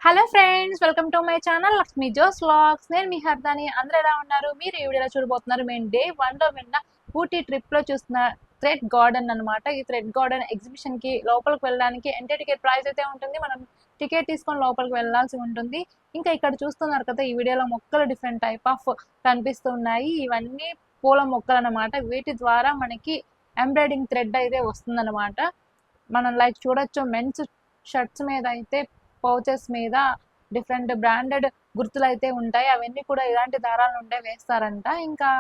Hello friends, welcome to my channel Lakshmi Jo's vlogs. నేను మీ హర్దాని. అందరూ ఎలా ఉన్నారు? మీరు ఈ వీడియోలో చూడబోతున్నారు. మేము డే 1లో విన్న ఊటీ ట్రిప్లో చూస్తున్న థ్రెడ్ గార్డెన్ అనమాట. ఈ థ్రెడ్ గార్డెన్ ఎగ్జిబిషన్కి లోపలికి వెళ్ళడానికి ఎంట్రీ టికెట్ ప్రైస్ అయితే ఉంటుంది. మనం టికెట్ తీసుకొని లోపలికి వెళ్ళాల్సి ఉంటుంది. ఇంకా ఇక్కడ చూస్తున్నారు కదా, ఈ వీడియోలో మొక్కలు డిఫరెంట్ టైప్ ఆఫ్ కనిపిస్తున్నాయి. ఇవన్నీ పూల మొక్కలు అనమాట. వీటి ద్వారా మనకి ఎంబ్రాయిడింగ్ థ్రెడ్ అయితే వస్తుందన్నమాట. మనం లైక్ చూడొచ్చు, మెన్స్ షర్ట్స్ మీద అయితే పౌచెస్ మీద డిఫరెంట్ బ్రాండెడ్ గుర్తులు అయితే ఉంటాయి. అవన్నీ కూడా ఇలాంటి దారాల నుండే వేస్తారంట. ఇంకా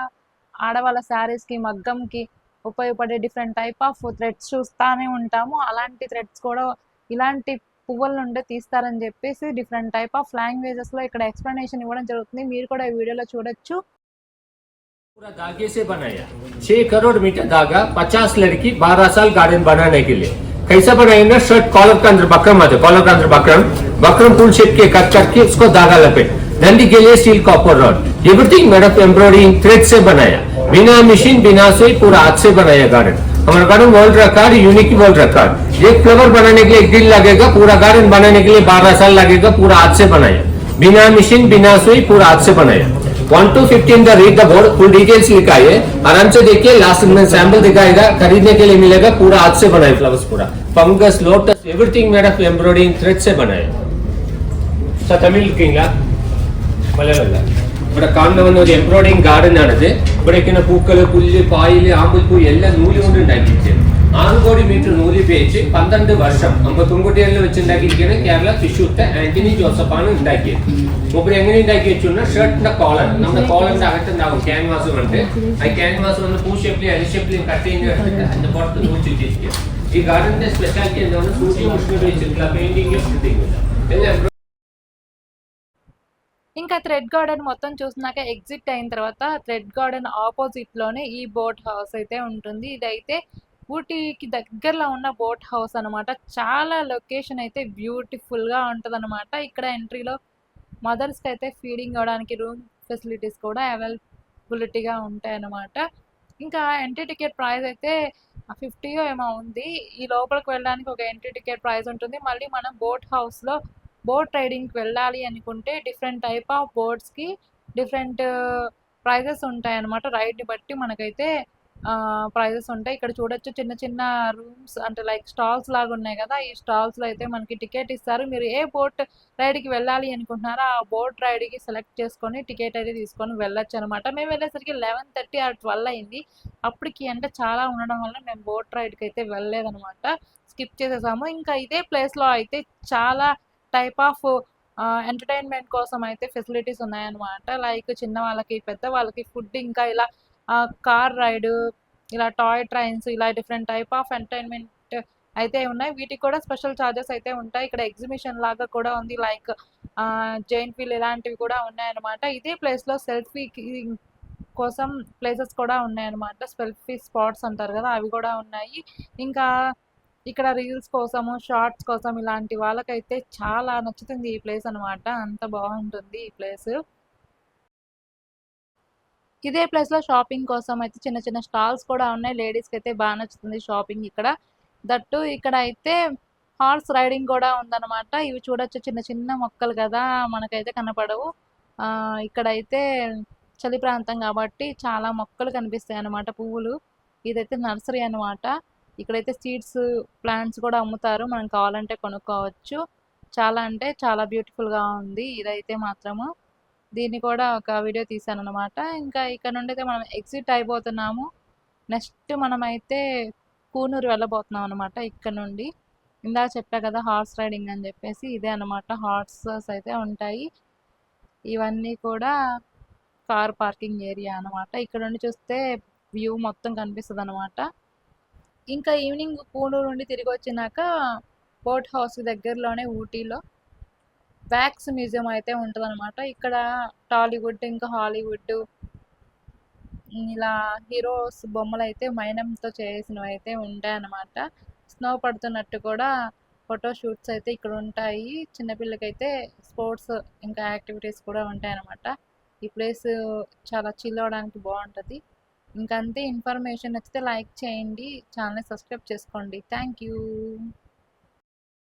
ఆడవాళ్ళ శారీస్కి, మగ్గంకి ఉపయోగపడే డిఫరెంట్ టైప్ ఆఫ్ థ్రెడ్స్ చూస్తూనే ఉంటాము. అలాంటి థ్రెడ్స్ కూడా ఇలాంటి పువ్వుల నుండే తీస్తారని చెప్పేసి డిఫరెంట్ టైప్ ఆఫ్ లాంగ్వేజెస్లో ఇక్కడ ఎక్స్ప్లెనేషన్ ఇవ్వడం జరుగుతుంది. మీరు కూడా ఈ వీడియోలో చూడొచ్చు. पूरा धागे से बनाया 6 करोड़ मीटर धागा 50 लड़की 12 साल गार्डन बनाने के लिए। कैसा बनाएंगे? शर्ट कॉलर के अंदर बकरम आते, कॉलर के अंदर बकरम फुल शेप के कट करके उसको धागा लपेट, डंडी के लिए steel copper rod, everything made of embroidering thread से बनाया, बिना मशीन बिना सुई, पूरा हाथ से बनाया गार्डन। हमारा garden world record, unique world record. एक फ्लावर बनाने के लिए 1 दिन लगेगा, पूरा गार्डन बनाने के लिए 12 साल लगेगा, पूरा हाथ से बनाया, बिना मशीन बिना सुई, पूरा हाथ से बनाया। 1 to 15 का read the board, full details लिखा है, आराम से देखिए। लास्ट में सैंपल दिखाएगा, खरीदने के लिए मिलेगा। पूरा हाथ से बनाए फ्लावर्स, पूरा fungus, lotus, everything made of embroidering thread से बनाए। सर तमिल लिखींगा मलयालम ഇവിടെ കാണുന്ന ഒരു എംബ്രോയിഡിംഗ് ഗാർഡൻ ആണിത്. ഇവിടെ ഇങ്ങനെ പൂക്കള്, പുല്ല്, പായല്, ആമ്പൽപ്പൂ എല്ലാം നൂല് കൊണ്ട് ഉണ്ടാക്കിയിരിക്കുന്നത്. 6 കോടി മീറ്റർ നൂല് ഉപയോഗിച്ച് 12 വർഷം നമ്മൾ പെൺകുട്ടികളിൽ വെച്ചുണ്ടാക്കിയിരിക്കുന്നത് കേരള തൃശ്ശൂർത്തെ ആന്റണി ജോസഫാണ് ഉണ്ടാക്കിയത്. മൂപ്പര് എങ്ങനെ ഉണ്ടാക്കി വെച്ചാൽ ഷർട്ടിന്റെ കോളർ, നമ്മുടെ കോളറിന്റെ അകത്തുണ്ടാവും ക്യാൻവാസ് കൊണ്ട്. ആ ക്യാൻവാസ് വന്ന് പൂ ഷേപ്പിലും എൽ ഷേപ്പിലും കട്ട് ചെയ്ത് എടുത്തിട്ട് അതിന്റെ പുറത്ത് നൂല് ചുറ്റിയിരിക്കുക. ഈ ഗാർഡന്റെ സ്പെഷ്യാലിറ്റി എന്താണ്? ഷൂട്ടിംഗ് മെഷീൻ ഉപയോഗിച്ചിട്ടുള്ള പെയിന്റിംഗ് പ്രിന്റിംഗ് എല്ലാം. ఇంకా థ్రెడ్ గార్డెన్ మొత్తం చూసినాక ఎగ్జిట్ అయిన తర్వాత థ్రెడ్ గార్డెన్ ఆపోజిట్లోనే ఈ బోట్ హౌస్ అయితే ఉంటుంది. ఇదైతే ఊటీకి దగ్గరలో ఉన్న బోట్ హౌస్ అనమాట. చాలా లొకేషన్ అయితే బ్యూటిఫుల్గా ఉంటుంది అనమాట. ఇక్కడ ఎంట్రీలో మదర్స్కి అయితే ఫీడింగ్ అవ్వడానికి రూమ్ ఫెసిలిటీస్ కూడా అవైలబిలిటీగా ఉంటాయి అన్నమాట. ఇంకా ఎంట్రీ టికెట్ ప్రైస్ అయితే 50 ఏమో ఉంది. ఈ లోపలికి వెళ్ళడానికి ఒక ఎంట్రీ టికెట్ ప్రైస్ ఉంటుంది. మళ్ళీ మనం బోట్ హౌస్లో బోట్ రైడింగ్కి వెళ్ళాలి అనుకుంటే డిఫరెంట్ టైప్ ఆఫ్ బోట్స్కి డిఫరెంట్ ప్రైజెస్ ఉంటాయి అన్నమాట. రైడ్ని బట్టి మనకైతే ప్రైజెస్ ఉంటాయి. ఇక్కడ చూడొచ్చు, చిన్న చిన్న రూమ్స్ అంటే లైక్ స్టాల్స్ లాగా ఉన్నాయి కదా. ఈ స్టాల్స్లో అయితే మనకి టికెట్ ఇస్తారు. మీరు ఏ బోట్ రైడ్కి వెళ్ళాలి అనుకుంటున్నారో ఆ బోట్ రైడ్కి సెలెక్ట్ చేసుకొని టికెట్ అయితే తీసుకొని వెళ్ళొచ్చు అనమాట. మేము వెళ్ళేసరికి 11:30 or 12 అయింది. అప్పటికి అంటే చాలా ఉండడం వల్ల మేము బోట్ రైడ్కి అయితే వెళ్ళలేదనమాట, స్కిప్ చేసేసాము. ఇంకా ఇదే ప్లేస్లో అయితే చాలా టైప్ ఆఫ్ ఎంటర్టైన్మెంట్ కోసం అయితే ఫెసిలిటీస్ ఉన్నాయన్నమాట. లైక్ చిన్న వాళ్ళకి, పెద్ద వాళ్ళకి ఫుడ్, ఇంకా ఇలా కార్ రైడ్, ఇలా టాయ్ ట్రైన్స్, ఇలా డిఫరెంట్ టైప్ ఆఫ్ ఎంటర్టైన్మెంట్ అయితే ఉన్నాయి. వీటికి కూడా స్పెషల్ ఛార్జెస్ అయితే ఉంటాయి. ఇక్కడ ఎగ్జిబిషన్ లాగా కూడా ఉంది, లైక్ జైంట్ వీల్ ఇలాంటివి కూడా ఉన్నాయన్నమాట. ఇదే ప్లేస్లో సెల్ఫీ కోసం ప్లేసెస్ కూడా ఉన్నాయన్నమాట. సెల్ఫీ స్పాట్స్ అంటారు కదా, అవి కూడా ఉన్నాయి. ఇంకా ఇక్కడ రీల్స్ కోసము, షార్ట్స్ కోసం ఇలాంటి వాళ్ళకైతే చాలా నచ్చుతుంది ఈ ప్లేస్ అనమాట. అంత బాగుంటుంది ఈ ప్లేస్. ఇదే ప్లేస్లో షాపింగ్ కోసం అయితే చిన్న చిన్న స్టాల్స్ కూడా ఉన్నాయి. లేడీస్కి అయితే బాగా నచ్చుతుంది షాపింగ్ ఇక్కడ. దట్టు ఇక్కడ అయితే హార్స్ రైడింగ్ కూడా ఉందన్నమాట. ఇవి చూడొచ్చు, చిన్న చిన్న మొక్కలు కదా, మనకైతే కనపడవు. ఇక్కడైతే చలి ప్రాంతం కాబట్టి చాలా మొక్కలు కనిపిస్తాయి అన్నమాట, పువ్వులు. ఇదైతే నర్సరీ అనమాట. ఇక్కడైతే సీడ్స్, ప్లాంట్స్ కూడా అమ్ముతారు, మనం కావాలంటే కొనుక్కోవచ్చు. చాలా అంటే చాలా బ్యూటిఫుల్గా ఉంది ఇదైతే మాత్రము. దీన్ని కూడా ఒక వీడియో తీసాను అనమాట. ఇంకా ఇక్కడ నుండి అయితే మనం ఎగ్జిట్ అయిపోతున్నాము. నెక్స్ట్ మనమైతే కూనూరు వెళ్ళబోతున్నాం అనమాట. ఇక్కడ నుండి ఇందాక చెప్పా కదా హార్స్ రైడింగ్ అని చెప్పేసి, ఇదే అనమాట. హార్సెస్ అయితే ఉంటాయి. ఇవన్నీ కూడా కార్ పార్కింగ్ ఏరియా అనమాట. ఇక్కడ నుండి చూస్తే వ్యూ మొత్తం కనిపిస్తుంది అనమాట. ఇంకా ఈవినింగ్ కూనూరు నుండి తిరిగి వచ్చినాక బోట్ హౌస్ దగ్గరలోనే ఊటీలో వ్యాక్స్ మ్యూజియం అయితే ఉంటుంది అనమాట. ఇక్కడ టాలీవుడ్, ఇంకా హాలీవుడ్, ఇలా హీరోస్ బొమ్మలు అయితే మైనంతో చేసినవి అయితే ఉంటాయి అన్నమాట. స్నో పడుతున్నట్టు కూడా ఫోటో షూట్స్ అయితే ఇక్కడ ఉంటాయి. చిన్నపిల్లకైతే స్పోర్ట్స్, ఇంకా యాక్టివిటీస్ కూడా ఉంటాయి అన్నమాట. ఈ ప్లేస్ చాలా చిల్ అవడానికి బాగుంటుంది. ఇంకంతే. ఇన్ఫర్మేషన్ నచ్చితే లైక్ చేయండి, ఛానల్ని సబ్స్క్రైబ్ చేసుకోండి. Thank you.